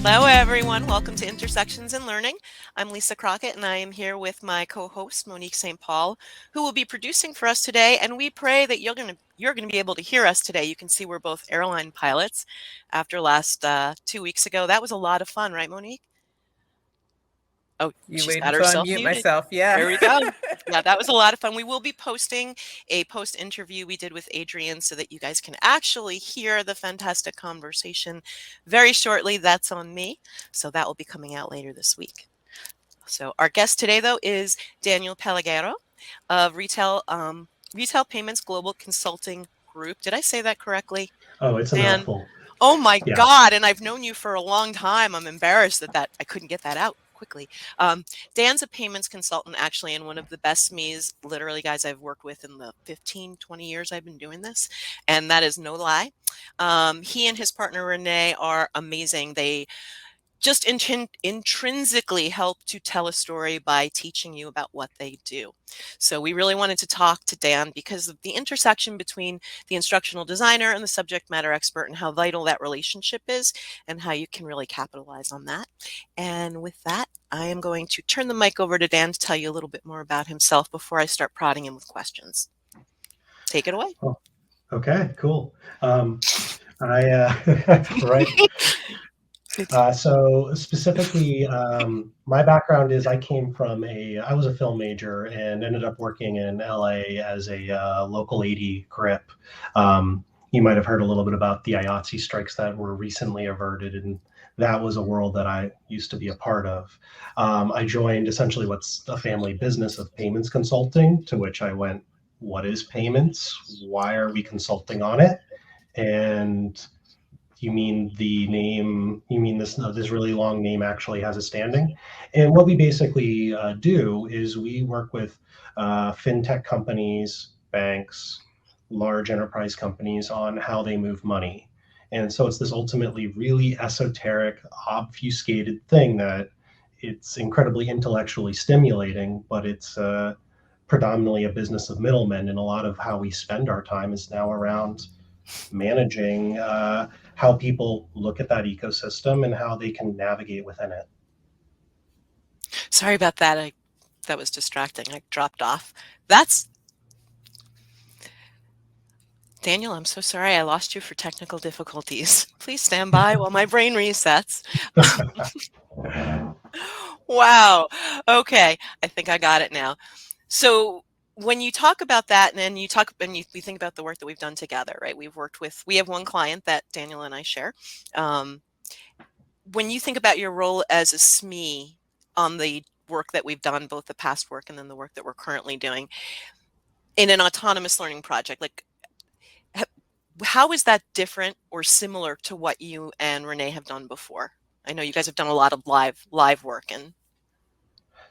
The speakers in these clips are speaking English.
Hello, everyone. Welcome to Intersections in Learning. I'm Lisa Crockett, and I am here with my co-host Monique St. Paul, who will be producing for us today. And we pray that you're gonna be able to hear us today. You can see we're both airline pilots. After last 2 weeks ago, that was a lot of fun, right, Monique? Oh, You she's waited got until I herself mute muted. myself. Yeah. There we go. Yeah, that was a lot of fun. We will be posting a post interview we did with Adrian so that you guys can actually hear the fantastic conversation very shortly. That's on me. So that will be coming out later this week. So our guest today, though, is Daniel Pelegero of Retail Payments Global Consulting Group. Did I say that correctly? Oh, it's a Dan? mouthful. Oh my Yeah. God. And I've known you for a long time. I'm embarrassed that I couldn't get that out quickly. Dan's a payments consultant, actually, and one of the best Smees, literally, guys I've worked with in the 15, 20 years I've been doing this. And that is no lie. He and his partner, Renee, are amazing. They just intrinsically help to tell a story by teaching you about what they do. So we really wanted to talk to Dan because of the intersection between the instructional designer and the subject matter expert and how vital that relationship is and how you can really capitalize on that. And with that, I am going to turn the mic over to Dan to tell you a little bit more about himself before I start prodding him with questions. Take it away. Oh, okay, cool. Right. So specifically, my background is I was a film major and ended up working in LA as a local 80 grip. You might have heard a little bit about the IATSE strikes that were recently averted, and that was a world that I used to be a part of. I joined essentially what's a family business of payments consulting, to which I went, what is payments? Why are we consulting on it? And you mean the name, you mean this really long name actually has a standing? And what we basically do is we work with fintech companies, banks, large enterprise companies on how they move money. And so it's this ultimately really esoteric, obfuscated thing that it's incredibly intellectually stimulating, but it's predominantly a business of middlemen. And a lot of how we spend our time is now around managing how people look at that ecosystem and how they can navigate within it. Sorry about that. That was distracting. I dropped off. Daniel, I'm so sorry I lost you for technical difficulties. Please stand by while my brain resets. Wow. Okay. I think I got it now. So when you talk about that and then we think about the work that we've done together, right? We have one client that Daniel and I share. When you think about your role as a Smee on the work that we've done, both the past work and then the work that we're currently doing in an autonomous learning project, like how is that different or similar to what you and Renee have done before? I know you guys have done a lot of live work and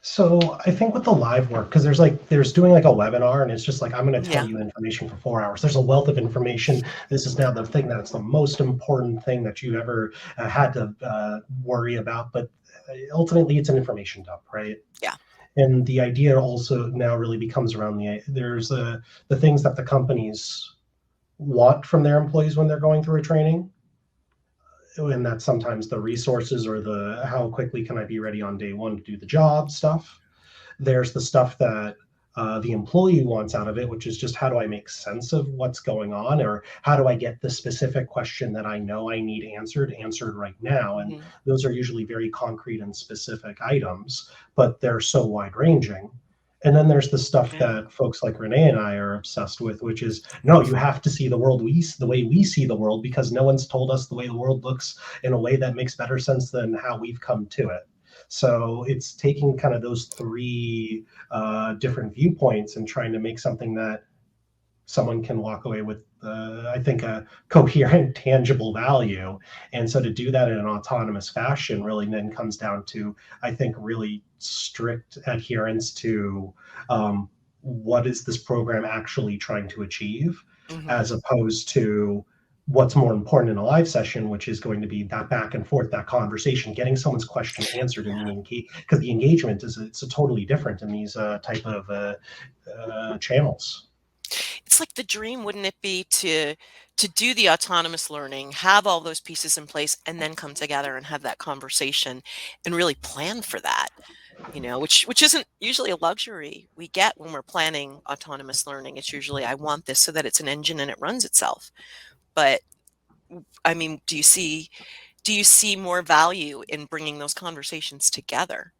So I think with the live work, because there's doing like a webinar and it's just like, I'm going to tell yeah. you information for 4 hours. There's a wealth of information. This is now the thing that's the most important thing that you ever had to worry about. But ultimately, it's an information dump, right? Yeah. And the idea also now really becomes around the things that the companies want from their employees when they're going through a training. And that's sometimes the resources or the how quickly can I be ready on day one to do the job stuff. There's the stuff that the employee wants out of it, which is just how do I make sense of what's going on, or how do I get the specific question that I know I need answered right now. And those are usually very concrete and specific items, but they're so wide ranging. And then there's the stuff that folks like Renee and I are obsessed with, which is, no, you have to see the world the way we see the world, because no one's told us the way the world looks in a way that makes better sense than how we've come to it. So it's taking kind of those three different viewpoints and trying to make something that someone can walk away with, I think, a coherent, tangible value. And so to do that in an autonomous fashion really then comes down to, I think, really strict adherence to what is this program actually trying to achieve, as opposed to what's more important in a live session, which is going to be that back and forth, that conversation, getting someone's question answered in because the engagement it's a totally different in these type of channels. that's like the dream, wouldn't it be, to do the autonomous learning, have all those pieces in place, and then come together and have that conversation and really plan for that, which isn't usually a luxury we get when we're planning autonomous learning. It's usually, I want this so that it's an engine and it runs itself. But I mean, do you see more value in bringing those conversations together?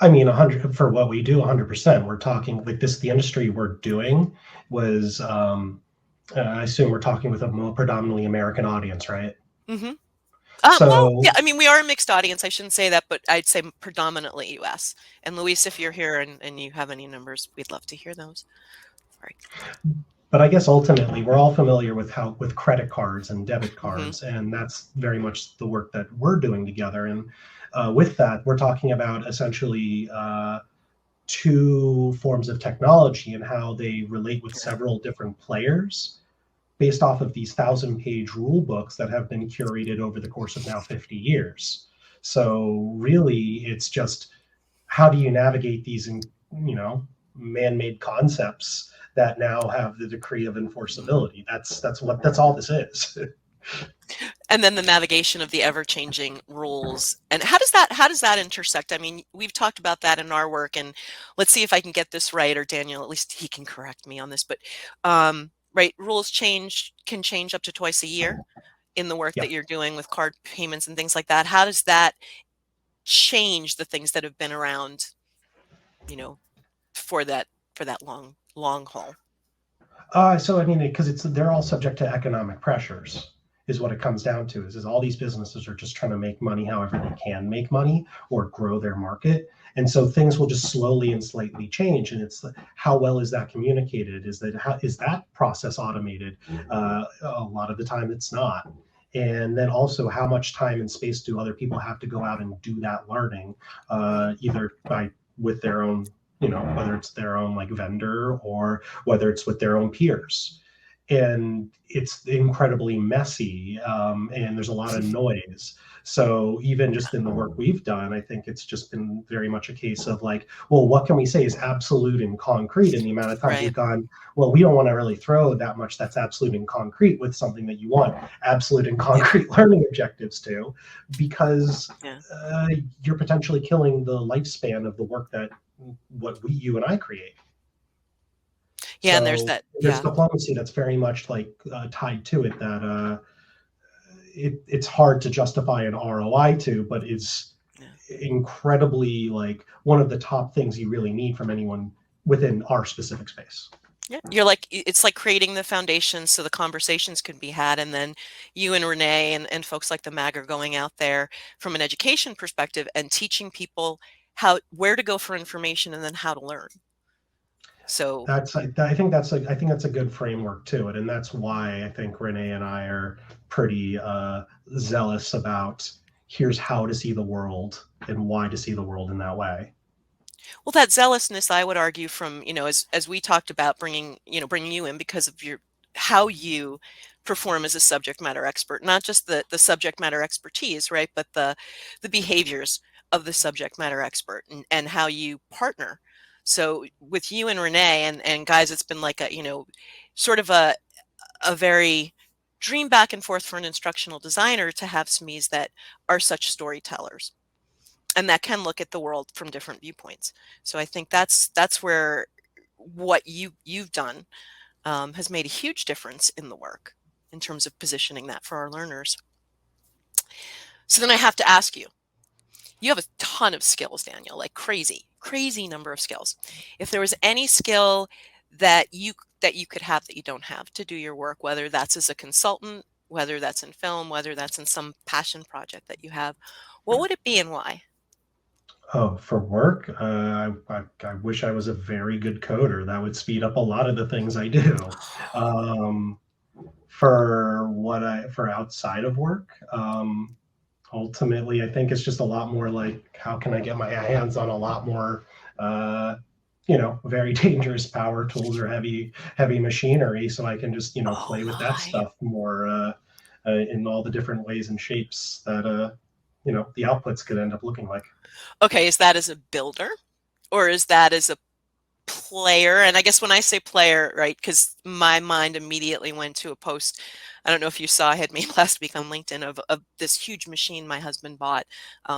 I mean, 100 for what we do, 100%. We're talking like this. The industry we're doing was. I assume we're talking with a more predominantly American audience, right? Hmm. Well, yeah, So, I mean, we are a mixed audience. I shouldn't say that, but I'd say predominantly US. And Luis, if you're here and you have any numbers, we'd love to hear those. Sorry. but I guess ultimately we're all familiar with how with credit cards and debit Hmm. cards, and that's very much the work that we're doing together. And with that, we're talking about essentially two forms of technology and how they relate with Yeah. several different players based off of these 1,000-page rule books that have been curated over the course of now 50 years. So really, it's just how do you navigate these, man-made concepts that now have the decree of Mhm. enforceability. That's all this is. And then the navigation of the ever-changing rules. And how does that intersect? I mean, we've talked about that in our work, and let's see if I can get this right, or Daniel, at least he can correct me on this. But right, rules can change up to twice a year in the work Yeah. that you're doing with card payments and things like that. How does that change the things that have been around, you know, for that long haul? So I mean, because it's they're all subject to economic pressures, is what it comes down to. Is all these businesses are just trying to make money however they can make money or grow their market, and so things will just slowly and slightly change. And it's how well is that communicated? Is that process automated? A lot of the time, it's not. And then also, how much time and space do other people have to go out and do that learning, Mhm. either by with their own, whether it's their own like vendor or whether it's with their own peers. And it's incredibly messy, and there's a lot of noise. So even just in the work we've done, I think it's just been very much a case of like, well, what can we say is absolute and concrete? And the amount of times Right. we've gone, well, we don't want to really throw that much that's absolute and concrete with something that you want absolute and Yeah. concrete learning objectives to, because Yeah. uh, you're potentially killing the lifespan of the work that you and I create. Yeah, and there's So that. there's Yeah. diplomacy that's very much like tied to it that it's hard to justify an ROI to, but it's Yeah. incredibly like one of the top things you really need from anyone within our specific space. Yeah, you're like, it's like creating the foundation so the conversations can be had, and then you and Renee and folks like the MAG are going out there from an education perspective and teaching people where to go for information and then how to learn. So, I think that's a good framework to it, and that's why I think Renee and I are pretty zealous about here's how to see the world and why to see the world in that way. well, that zealousness, I would argue, from, as we talked about bringing you in because of your how you perform as a subject matter expert, not just the subject matter expertise, right, but the behaviors of the subject matter expert, and how you partner. So with you and Renee and guys, it's been like sort of a very dream back and forth for an instructional designer to have SMEs that are such storytellers and that can look at the world from different viewpoints. So I think that's where what you've done has made a huge difference in the work in terms of positioning that for our learners. So then I have to ask you, you have a ton of skills, Daniel, like crazy number of skills. If there was any skill that you could have that you don't have to do your work, whether that's as a consultant, whether that's in film, whether that's in some passion project that you have, what would it be and why? Oh, for work, I wish I was a very good coder. That would speed up a lot of the things I do. Um, for outside of work, ultimately, I think it's just a lot more like how can I get my hands on a lot more, uh, very dangerous power tools or heavy machinery, so I can just Oh play with that my. stuff more in all the different ways and shapes that the outputs could end up looking like. Okay, is that as a builder or is that as a player, and I guess when I say player, right, because my mind immediately went to a post. I don't know if you saw, I had made last week on LinkedIn of this huge machine my husband bought,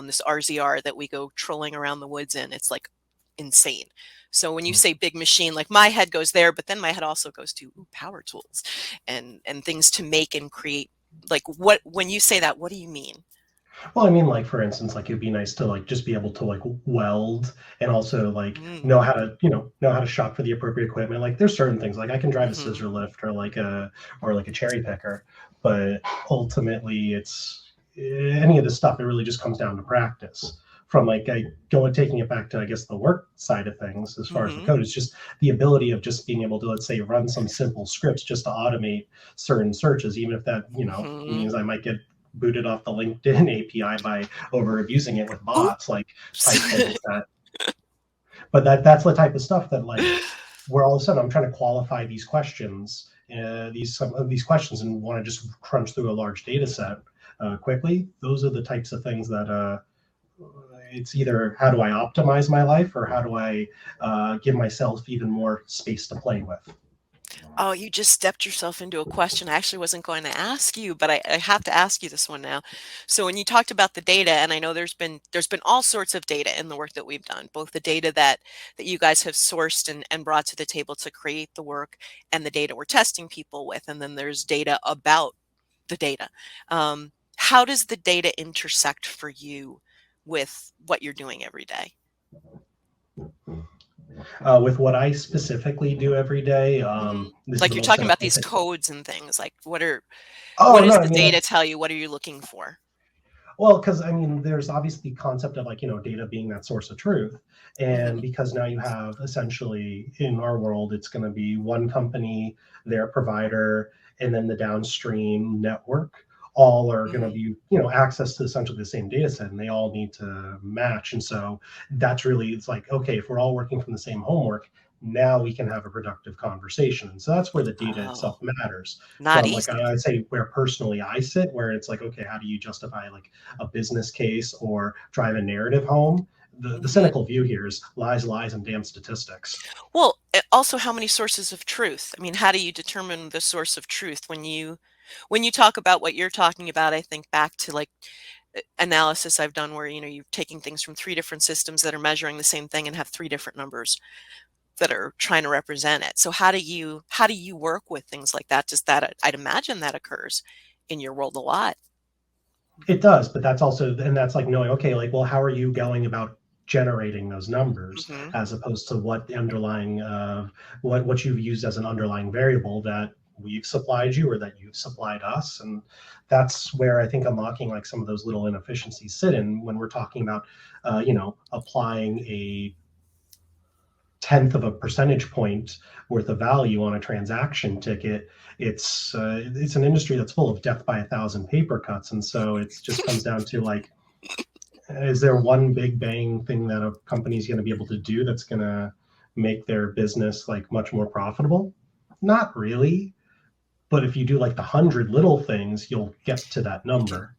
this RZR that we go trolling around the woods in. It's like insane. So when you say big machine, like my head goes there, but then my head also goes to power tools and things to make and create. Like what when you say that, what do you mean? Well, I mean, like for instance, like it'd be nice to like just be able to like weld and also like know Mm, how to, know how to shop for the appropriate equipment. Like there's certain things like I can drive a hmm scissor lift or like a cherry picker, but ultimately it's any of this stuff. It really just comes down to practice. From like I go and taking it back to I guess the work side of things as far as the hmm code, it's just the ability of just being able to let's say run some simple scripts just to automate certain searches, even if that hmm means I might get booted off the LinkedIn API by over abusing it with bots, like type Oops. things that. But that's the type of stuff that like where all of a sudden I'm trying to qualify these questions, some of these questions, and want to just crunch through a large data set quickly. Those are the types of things that it's either how do I optimize my life or how do I give myself even more space to play with. Oh, you just stepped yourself into a question I actually wasn't going to ask you, but I have to ask you this one now. So when you talked about the data, and I know there's been all sorts of data in the work that we've done, both the data that you guys have sourced and brought to the table to create the work, and the data we're testing people with, and then there's data about the data. How does the data intersect for you with what you're doing every day? With what I specifically do every day, Hmm. this is Like the you're most talking about cynical these thing. codes and things, like Oh what no, does I the mean data tell you? What are you looking for? well, because I mean, there's obviously the concept of like data being that source of truth, and Mhm, because now you have essentially in our world, it's going to be one company, their provider, and then the downstream network. All are going to mhm. be access to essentially the same data set, and they all need to match. And so that's really it's like okay, if we're all working from the same homework. Now we can have a productive conversation. And so that's where the data Oh, itself matters not from like easy. I'd say where personally I sit, where it's like, okay, how do you justify like a business case or drive a narrative home? The Mhm. cynical view here is lies, lies, and damn statistics. Well, also how many sources of truth? I mean, how do you determine the source of truth when you talk about what you're talking about? I think back to like analysis I've done where, you're taking things from three different systems that are measuring the same thing and have three different numbers that are trying to represent it. So how do you work with things like that? Does that I'd imagine that occurs in your world a lot. It does, but that's also, and that's like knowing, okay, like, well, how are you going about generating those numbers Mhm. as opposed to what the underlying, what you've used as an underlying variable that we've supplied you or that you've supplied us. And that's where I think unlocking like some of those little inefficiencies sit in when we're talking about, applying a tenth of a percentage point worth of value on a transaction ticket. It's an industry that's full of death by a thousand paper cuts, and so it just comes down to like, is there one big bang thing that a company's going to be able to do that's going to make their business like much more profitable? Not really. But if you do like the 100 little things, you'll get to that number.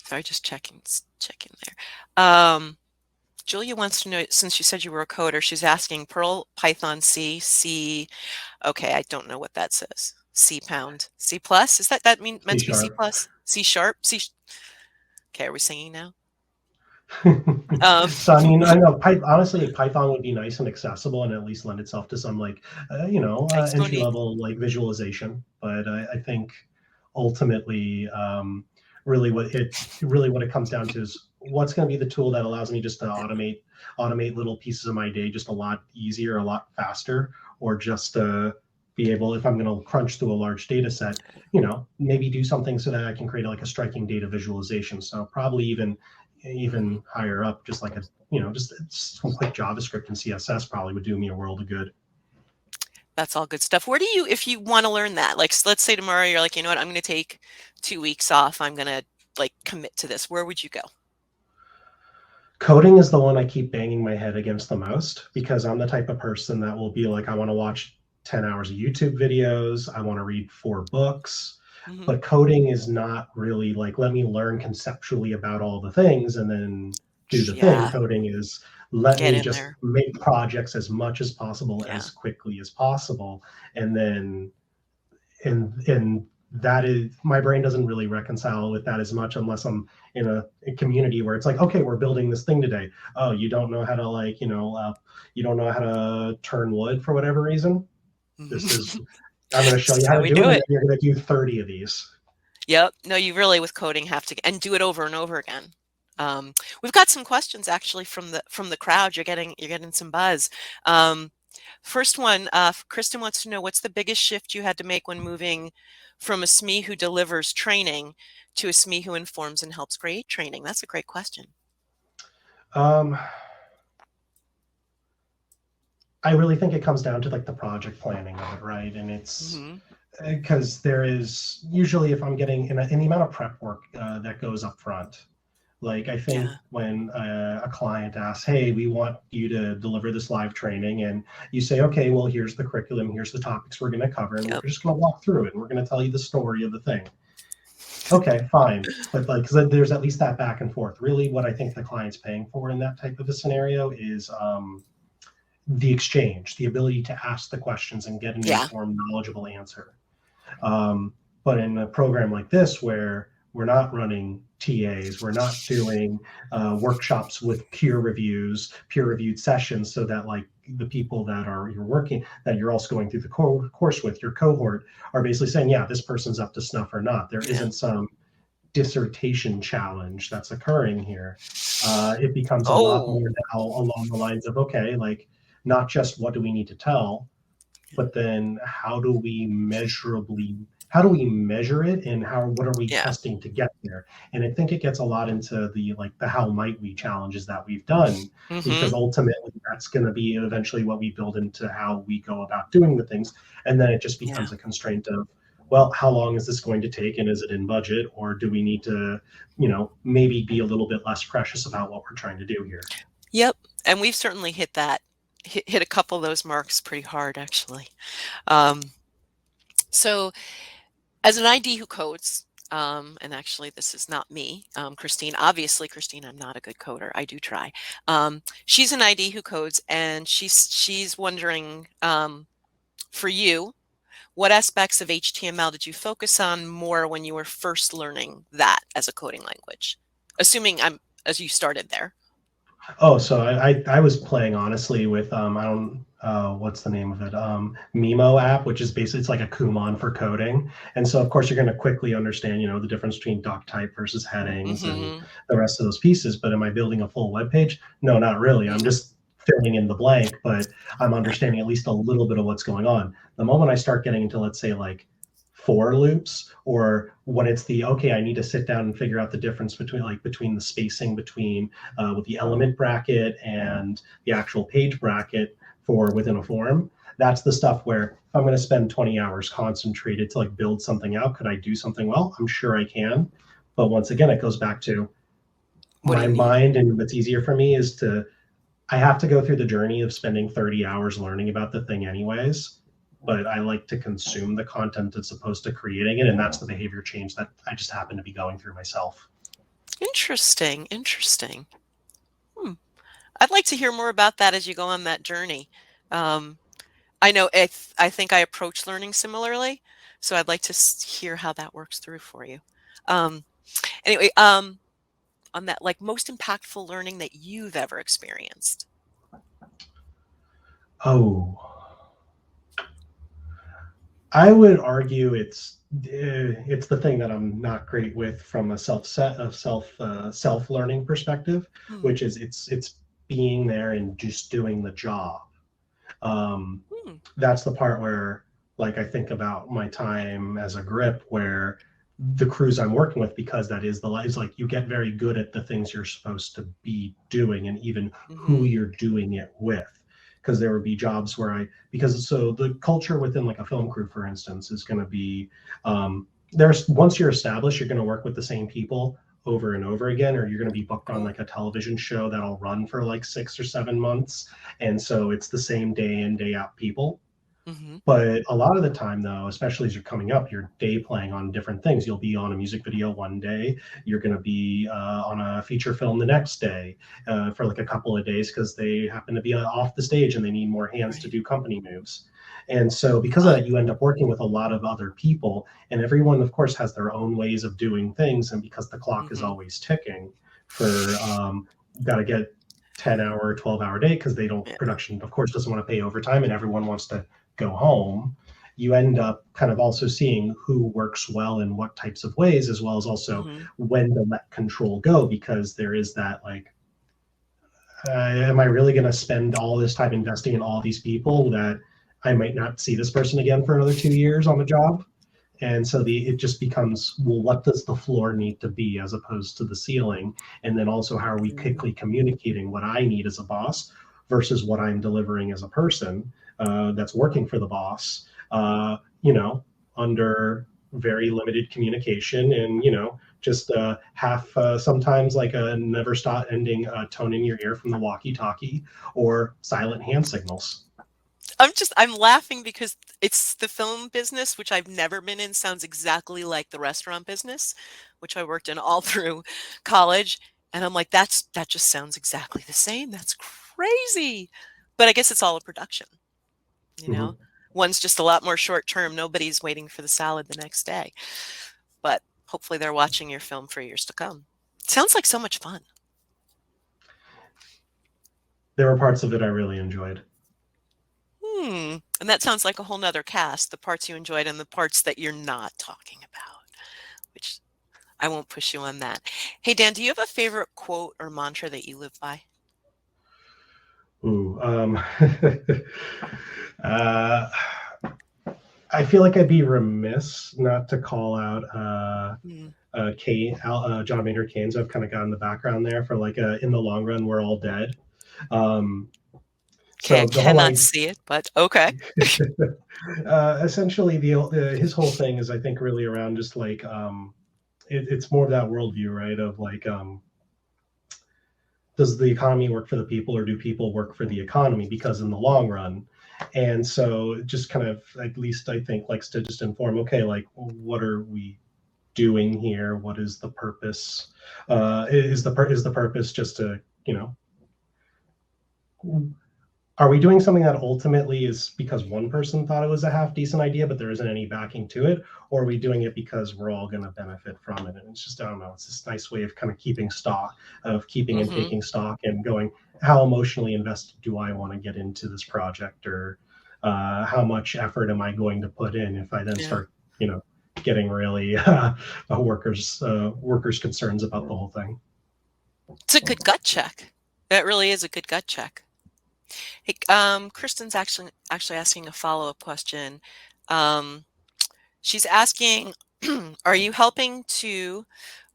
Sorry, just checking there. Julia wants to know, since you said you were a coder, she's asking Perl, Python, C. Okay, I don't know what that says. C pound, C plus. Is that meant C to be C sharp. plus? C sharp, Okay, are we singing now? Um, So I mean, I know honestly, Python would be nice and accessible, and at least lend itself to some like thanks, entry Monique. level like visualization. But I think ultimately, really what it comes down to is what's going to be the tool that allows me just to automate little pieces of my day just a lot easier, a lot faster, or just be able if I'm going to crunch through a large data set, maybe do something so that I can create like a striking data visualization. So probably Mhm. even higher up, just like just some quick JavaScript and CSS probably would do me a world of good. That's all good stuff. Where do you, if you want to learn that, like let's say tomorrow you're like, you know what, I'm going to take 2 weeks off. I'm going to like commit to this. Where would you go? Coding is the one I keep banging my head against the most because I'm the type of person that will be like, I want to watch 10 hours of YouTube videos, I want to read 4 books. Hmm. But coding is not really like, let me learn conceptually about all the things and then do the thing. Yeah. Coding is let Get me in just there. make projects as much as possible Yeah. as quickly as possible. And then and that is, my brain doesn't really reconcile with that as much unless I'm in a community where it's like, okay, we're building this thing today. Oh, you don't know how to, like, you don't know how to turn wood for whatever reason. This is, I'm going to show This you is how how to we do it, do and it. then you're going to do 30 of these. Yep. No, you really with coding have to and do it over and over again. We've got some questions actually from the crowd. You're getting some buzz. Um, First one, Kristen wants to know what's the biggest shift you had to make when moving from a SME who delivers training to a SME who informs and helps create training? That's a great question. Um, I really think it comes down to like the project planning of it, right? And it's Hmm. because there is usually, if I'm getting in the amount of prep work that goes up front. Like, I think Yeah. when a client asks, hey, we want you to deliver this live training, and you say, okay, well, here's the curriculum, here's the topics we're going to cover, and we're Yep. just going to walk through it, and we're going to tell you the story of the thing. Okay, fine. But like, because there's at least that back and forth. Really, what I think the client's paying for in that type of a scenario is the exchange, the ability to ask the questions and get an Yeah. informed, knowledgeable answer. Um, but in a program like this, where we're not running TAs, we're not doing workshops with peer reviewed sessions, so that like the people that are you're working, that you're also going through the course with, your cohort, are basically saying, yeah, this person's up to snuff or not. There Yeah. isn't some dissertation challenge that's occurring here. It becomes a lot Oh, more now along the lines of, okay, like, not just what do we need to tell, but then how do we measure it, and what are we yeah. testing to get there? And I think it gets a lot into the like the how might we challenges that we've done, because Hmm. ultimately that's going to be eventually what we build into how we go about doing the things. And then it just Yeah. becomes a constraint of, well, how long is this going to take, and is it in budget, or do we need to, maybe be a little bit less precious about what we're trying to do here? Yep. And we've certainly hit that, hit a couple of those marks pretty hard, actually. Um, so as an ID who codes, and actually this is not me, Christine, obviously, Christine, I'm not a good coder. I do try. She's an ID who codes, and she's wondering, for you, what aspects of HTML did you focus on more when you were first learning that as a coding language? Assuming as you started there. Oh, so I was playing honestly with I don't what's the name of it, Mimo app, which is basically, it's like a Kumon for coding. And so of course you're going to quickly understand, the difference between doc type versus headings and Hmm. the rest of those pieces. But am I building a full web page? No, not really. I'm No. just filling in the blank, but I'm Yeah. understanding at least a little bit of what's going on. The moment I start getting into, let's say, like for loops, or when it's the, okay, I need to sit down and figure out the difference between the spacing between with the element bracket and the actual page bracket for within a form. That's the stuff where if I'm going to spend 20 hours concentrated to like build something out, could I do something well? I'm sure I can. But once again, it goes back to What do my you need? mind, and what's easier for me is I have to go through the journey of spending 30 hours learning about the thing anyways. But I like to consume the content as opposed to creating it. And that's the behavior change that I just happen to be going through myself. Interesting. Interesting. Hmm. I'd like to hear more about that as you go on that journey. Um, I know I think I approach learning similarly, so I'd like to hear how that works through for you. Um, anyway, on that, like most impactful learning that you've ever experienced. Oh, I would argue it's the thing that I'm not great with from a self learning perspective, Hmm. which is it's being there and just doing the job. Um, Hmm. that's the part where, like, I think about my time as a grip, where the crews I'm working with, because that is the life, is like you get very good at the things you're supposed to be doing, and even who Hmm. you're doing it with. Because there would be jobs where because so the culture within like a film crew, for instance, is going to be, there's, once you're established, you're going to work with the same people over and over again, or you're going to be booked on Cool. like a television show that'll run for like 6 or 7 months. And so it's the same day in, day out people. Mm-hmm. But a lot of the time, though, especially as you're coming up, you're day playing on different things. You'll be on a music video one day. You're going to be on a feature film the next day for like a couple of days because they happen to be off the stage and they need more hands to Right. do company moves. And so, because of Fun. that, you end up working with a lot of other people, and everyone, of course, has their own ways of doing things. And because the clock is Mm-hmm. always ticking, for got to get 10-hour, 12-hour day because they don't Yeah. production, of course, doesn't want to pay overtime, and everyone wants to go home. You end up kind of also seeing who works well in what types of ways, as well as also Mm-hmm. when to let control go, because there is that like, am I really going to spend all this time investing in all these people that I might not see this person again for another 2 years on the job? And so it just becomes, well, what does the floor need to be as opposed to the ceiling? And then also, how are we Mm-hmm. quickly communicating what I need as a boss versus what I'm delivering as a person that's working for the boss, under very limited communication, and, just half sometimes like a never stop ending tone in your ear from the walkie talkie or silent hand signals. I'm laughing because it's the film business, which I've never been in, sounds exactly like the restaurant business, which I worked in all through college. And I'm like, that just sounds exactly the same. That's crazy. But I guess it's all a production, you know? Mhm. One's just a lot more short term. Nobody's waiting for the salad the next day. But hopefully they're watching your film for years to come. Sounds like so much fun. There were parts of it I really enjoyed. Hmm. And that sounds like a whole nother cast, the parts you enjoyed and the parts that you're not talking about, which I won't push you on that. Hey, Dan, do you have a favorite quote or mantra that you live by? Ooh, uh, I feel like I'd be remiss not to call out Mm. John Maynard Keynes. I've kind of got in the background there for like in the long run, we're all dead. Um, Okay, I so the whole cannot idea, see it, but okay. essentially, his whole thing is, I think, really around just like it's more of that worldview, right? Of like, does the economy work for the people, or do people work for the economy? Because in the long run, and so it just kind of, at least I think, likes to just inform, okay, like, what are we doing here? What is the purpose? Is the purpose just to, are we doing something that ultimately is because one person thought it was a half decent idea, but there isn't any backing to it? Or are we doing it because we're all going to benefit from it? And it's just, I don't know, it's this nice way of kind of keeping stock, of keeping and Hmm. taking stock and going, how emotionally invested do I want to get into this project? Or how much effort am I going to put in if I then Yeah. start, getting really workers' concerns about the whole thing? It's a good gut check. That really is a good gut check. Hey, Kristen's actually asking a follow-up question. Um, she's asking, are you helping to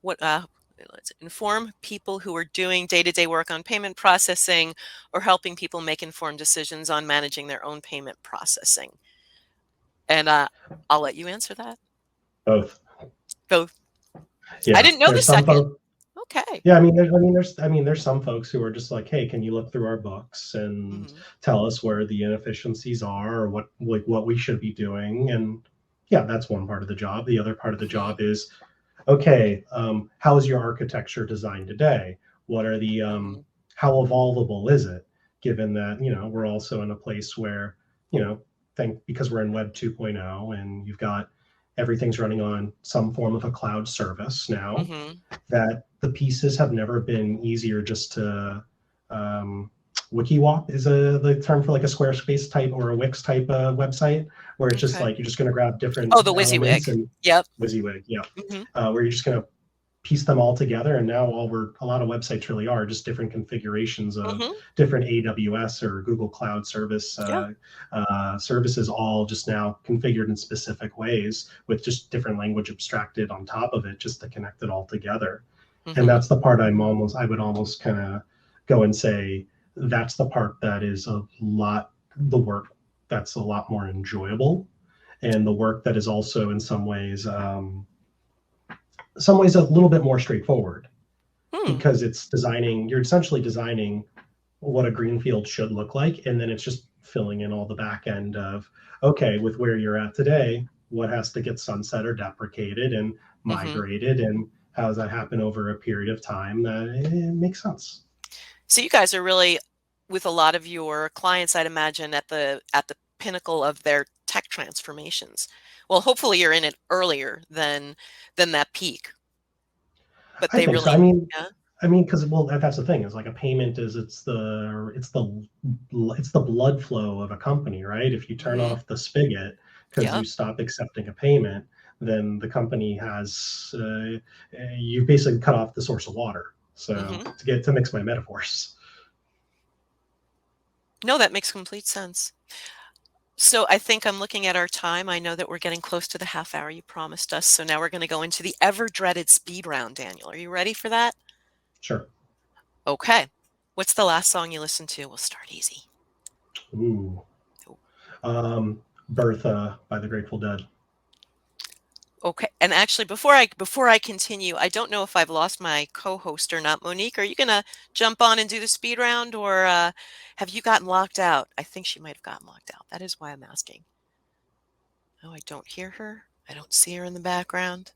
what let's inform people who are doing day-to-day work on payment processing or helping people make informed decisions on managing their own payment processing? And I'll let you answer that. Both. Both. I Yeah. didn't know the There's some second. folks. Okay. Yeah, there's some folks who are just like, hey, can you look through our books and Hmm. tell us where the inefficiencies are, or what we should be doing? And yeah, that's one part of the job. The other part of the Hmm. job is, okay, how is your architecture designed today? What are the Hmm. how evolvable is it? Given that, we're also in a place where, you know, think because we're in Web 2.0, and you've got everything's running on some form of a cloud service now, Hmm. that the pieces have never been easier just to WikiWap is the term for like a Squarespace type or a Wix type website, where it's just Okay. like you're just going to grab different Oh, the elements WYSIWYG. and Yep. WYSIWYG, yeah, Hmm. where you're just going to piece them all together. And now a lot of websites really are just different configurations of Hmm. different AWS or Google Cloud Yeah. services, all just now configured in specific ways with just different language abstracted on top of it, just to connect it all together. And Hmm. that's the part I would almost kind of go and say, that's the part that is the work that's a lot more enjoyable, and the work that is also in some ways a little bit more straightforward, Hmm. because you're essentially designing what a greenfield should look like, and then it's just filling in all the back end of, okay, with where you're at today, what has to get sunset or deprecated and Hmm. migrated, and how does that happen over a period of time that it makes sense. So you guys are really, with a lot of your clients, I'd imagine, at the pinnacle of their tech transformations. Well, hopefully you're in it earlier than that peak, but I they think so. really, yeah. Because well, that's the thing is like a payment is it's the blood flow of a company, right? If you turn Hmm. off the spigot because you Yep. stop accepting a payment, then the company has you basically cut off the source of water. So Hmm. to mix my metaphors. No, that makes complete sense. So I think I'm looking at our time. I know that we're getting close to the half hour you promised us. So now we're going to go into the ever dreaded speed round, Daniel. Are you ready for that? Sure. Okay. What's the last song you listened to? We'll start easy. Ooh. Oh, Bertha by the Grateful Dead. okay. And actually, before I continue, I don't know if I've lost my co-host or not. Monique, are you going to jump on and do the speed round, or have you gotten locked out? I think she might have gotten locked out. That is why I'm asking. Oh, I don't hear her. I don't see her in the background.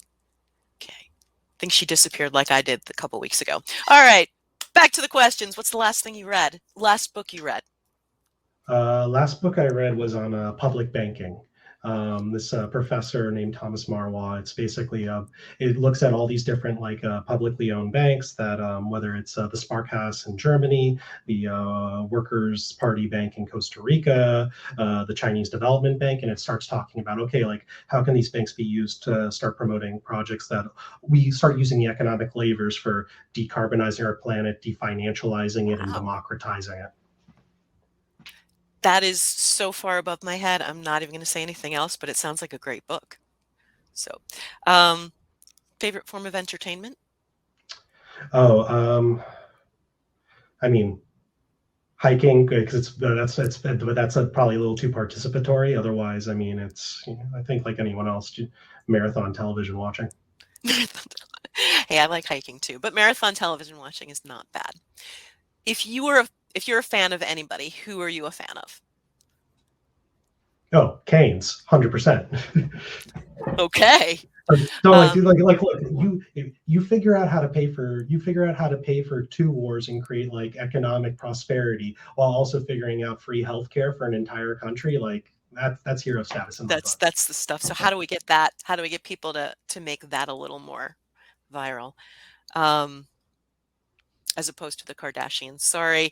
Okay. I think she disappeared like I did a couple weeks ago. All right. Back to the questions. What's the last thing you read? Last book you read? Last book I read was on public banking. This professor named Thomas Marwa. It's basically it looks at all these different like publicly owned banks that whether it's the Sparkasse in Germany, the Workers' Party Bank in Costa Rica, the Chinese Development Bank, and it starts talking about okay, like how can these banks be used to start promoting projects that we start using the economic levers for decarbonizing our planet, definancializing it, and Wow. democratizing it. That is so far above my head. I'm not even going to say anything else, but it sounds like a great book. So, um, favorite form of entertainment? Oh, I mean, hiking because but that's probably a little too participatory. Otherwise, I mean, it's I think like anyone else, marathon television watching. Hey, I like hiking too, but marathon television watching is not bad. If you were a, if you're a fan of anybody, who are you a fan of? Oh, Canes, 100%. Okay. So like, Um, look, you figure out how to pay for two wars and create like economic prosperity while also figuring out free healthcare for an entire country. Like that's hero status in my that's book. that's the stuff. So how do we get that? How do we get people to make that a little more viral? Um, as opposed to the Kardashians. Sorry.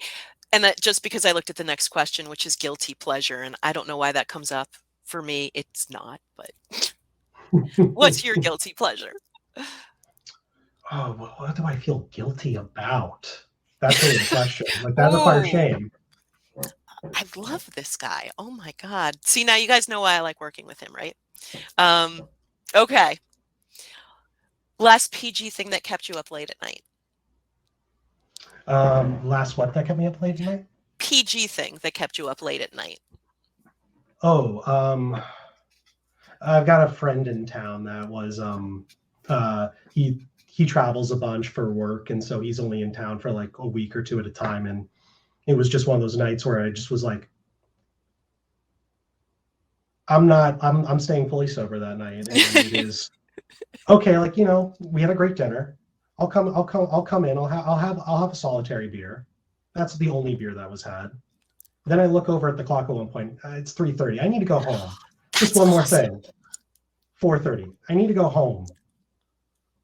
And that just because I looked at the next question, which is guilty pleasure, and I don't know why that comes up for me. It's not, but what's your guilty pleasure? Oh, what do I feel guilty about? That's really the question. Like that requires Ooh, shame. I love this guy. Oh my God. See, now you guys know why I like working with him, right? Um, okay. Last PG thing that kept you up late at night. Last what that kept me up late at night? PG thing that kept you up late at night. Oh, I've got a friend in town that was he travels a bunch for work, and so he's only in town for like a week or two at a time, and it was just one of those nights where I just was like, I'm staying fully sober that night, and it is okay. Like we had a great dinner. I'll come in. I'll have a solitary beer. That's the only beer that was had. Then I look over at the clock at one point. It's 3:30. I need to go home. Just That's one more awesome. thing. 4:30. I need to go home.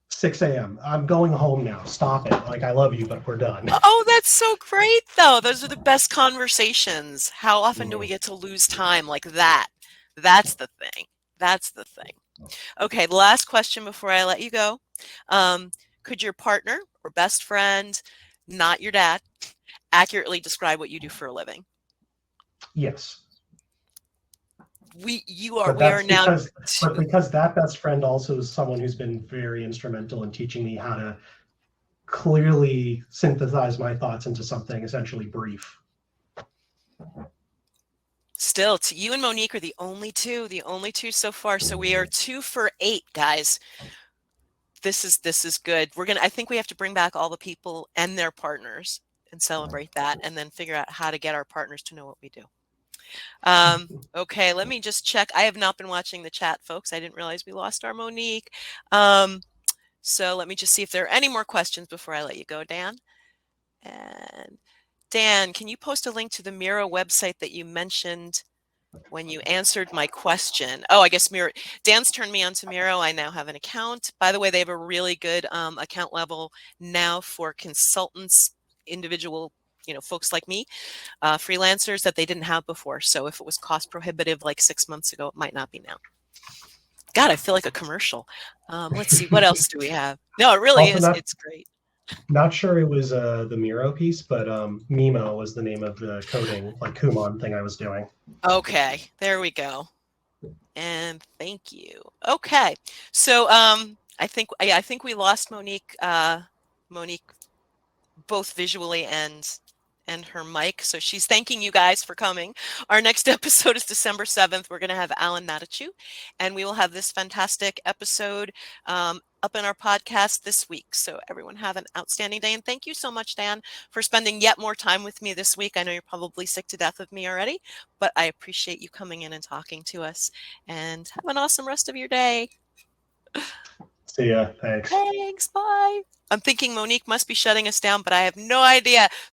6 a.m. I'm going home now. Stop it. Like I love you, but we're done. Oh, that's so great, though. Those are the best conversations. How often do we Mhm. get to lose time like that? That's the thing. That's the thing. Okay, last question before I let you go. Um, could your partner or best friend, not your dad, accurately describe what you do for a living? Yes, but We are that's now two. because that best friend also is someone who's been very instrumental in teaching me how to clearly synthesize my thoughts into something essentially brief. Still, you and Monique are the only two so far. So we are 2 for 8, guys. This is good. I think we have to bring back all the people and their partners and celebrate that and then figure out how to get our partners to know what we do. Okay, let me just check. I have not been watching the chat, folks. I didn't realize we lost our Monique. Um, so let me just see if there are any more questions before I let you go, Dan. And Dan, can you post a link to the Miro website that you mentioned when you answered my question? Oh, I guess Miro. Dan's turned me on to Miro. I now have an account. By the way, they have a really good account level now for consultants, individual, folks like me, freelancers that they didn't have before. So if it was cost prohibitive like 6 months ago, it might not be now. God, I feel like a commercial. Let's see, what else do we have? No, it really Also, is. not It's great. not sure it was the Miro piece, but Mimo was the name of the coding like Kumon thing I was doing. Okay, there we go. And thank you. Okay, so I think we lost Monique. Monique, both visually and her mic. So she's thanking you guys for coming. Our next episode is December 7th. We're going to have Alan Matachu, and we will have this fantastic episode up in our podcast this week. So everyone have an outstanding day. And thank you so much, Dan, for spending yet more time with me this week. I know you're probably sick to death of me already, but I appreciate you coming in and talking to us. And have an awesome rest of your day. See ya. Thanks. Thanks. Bye. I'm thinking Monique must be shutting us down, but I have no idea.